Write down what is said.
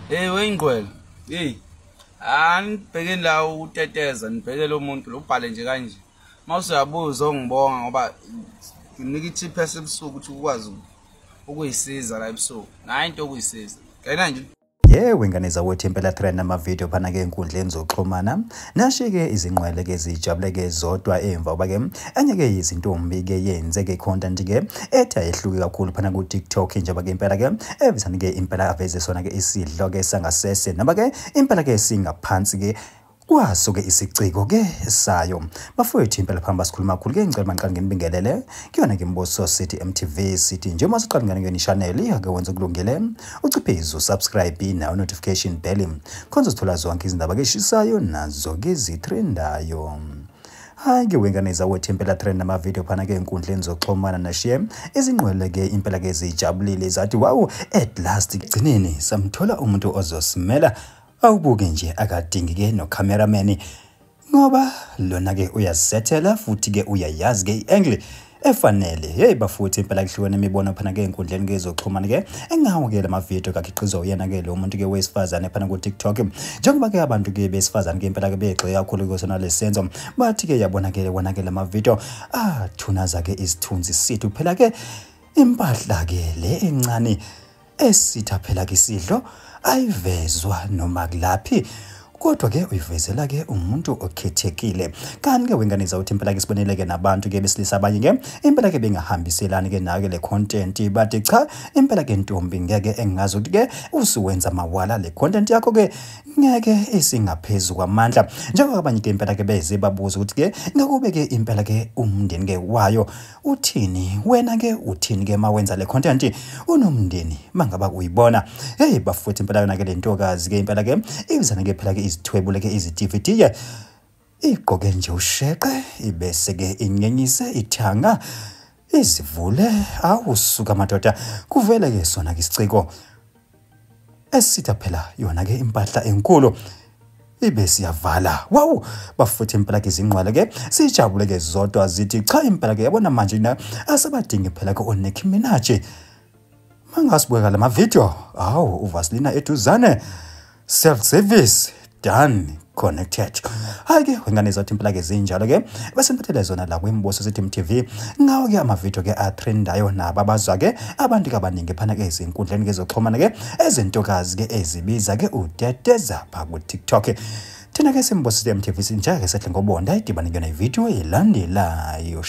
Hey wengqwele. Hey. Nibhekeni la uteteza nibhekele umuntu lo ubhale nje kanje. Mawusabuza ongibonga ngoba unika iTPS ebusuku ukuthi ukwazi ukuyisiza la ebusuku. Nayi into okuyisiza. Ngena nje. Yebo ingane zawethu impela trend ama-video phana ke enkundleni zokuxhumana nasho-ke izinqwele-ke zijabuleke zodwa emva uba-ke enye-ke izintombi-ke yenze-ke content-ke ethi ayehluke kakhulu phana ku-TikTok njengoba-ke impela-ke evizani-ke impela aveze sona-ke isidlo-ke sangasese noma-ke impela-ke singaphansi-ke kwaso-ke isiciko-ke sayo bafowethu impela phambi basikhuluma kakhulu-ke ngicela manqala nginibingelele kuyona-ke Mbuso City MTV City njengoba siqala ngane kuyona i-channel ake wenza ukulungele uciphize usubscribe nayo notification bell khona uzothola zonke izindaba-ke eshisayo nazo-ke zitrendayo. Hayi-ke wengane zawethu impela trend ama-video phana-ke enkundleni zokuxhumana nashiye izinqwele-ke impela-ke zijabulile zathi wawu at last gcineni samthola umuntu ozosimela awubuke nje akadingi-ke no-cameraman ngoba lona-ke uyazisethela futhi-ke uyayazi-ke i-angle efanele. Hey bafowethu impela kuhlukene imibono phana-ke enkundleni kezokuxhumana-ke engawo-ke la mavidiyo kakhiqizwa uyena-ke lo muntu-ke wesifazane phana ku-TikTok njengoba-ke abantu-ke besifazane-ke impela-ke begxile kakhulu kusona lesi senzo bathi-ke yabona-ke wona-ke la mavidiyo athunaza-ke isithunzi sithu phela-ke impahla-ke le encane esitha phela-ke isidlo ayivezwa noma kulaphi kodwa-ke uyivezela-ke umuntu okhethekile kanti-ke wengane zawuthi impela-ke sibonele-ke nabantu-ke besilisa abanye-ke impela-ke bengahambiselani-ke nayo-ke le content bathi cha impela-ke ntombi ngeke engazi ukuthi-ke usuwenza mawala le content yakho-ke ngeke isingaphezu kwamandla njengoba abanye-ke impela-ke beze babuza ukuthi-ke ngakube-ke impela-ke umndeni-ke wayo uthini wena-ke uthini-ke mawenza le content unomndeni mangaba uyibona. Hey bafowethu impela-ke le ntokazi-ke impela-ke ibizana-ke phela-ke izithwebule-ke izi-DVD igqoke nje usheqe ibese-ke inyenyise ithanga izivule awusuka madoda kuvele-ke sona-ke isiciko esitha phela yona-ke impahla enkulu ibe siyavala. Wawu bafuthe impela-ke izinqwala-ke sijabule-ke zodwa zithi cha impela-ke yabona manje na asebadingi phela-ke oNicki Minaj mangasibukela la mavidiyo awu uVasilina eduzane self-service done connected. Hayi-ke wengane zathi impela-ke zinjalo-ke bese niphathele zona la kwiMbuso City MTV ngawo-ke amavidiyo-ke atrendayo nabo abazwa-ke abantu-ke abaningi phana-ke ezinkundleni-ke zokuxhumana-ke ezentokazi-ke ezibiza-ke uteteza pha ku-TikTok. Thina-ke siMbuso City MTV sinjake sehle ngobonda idibane kuyona ividiyo elandelayo.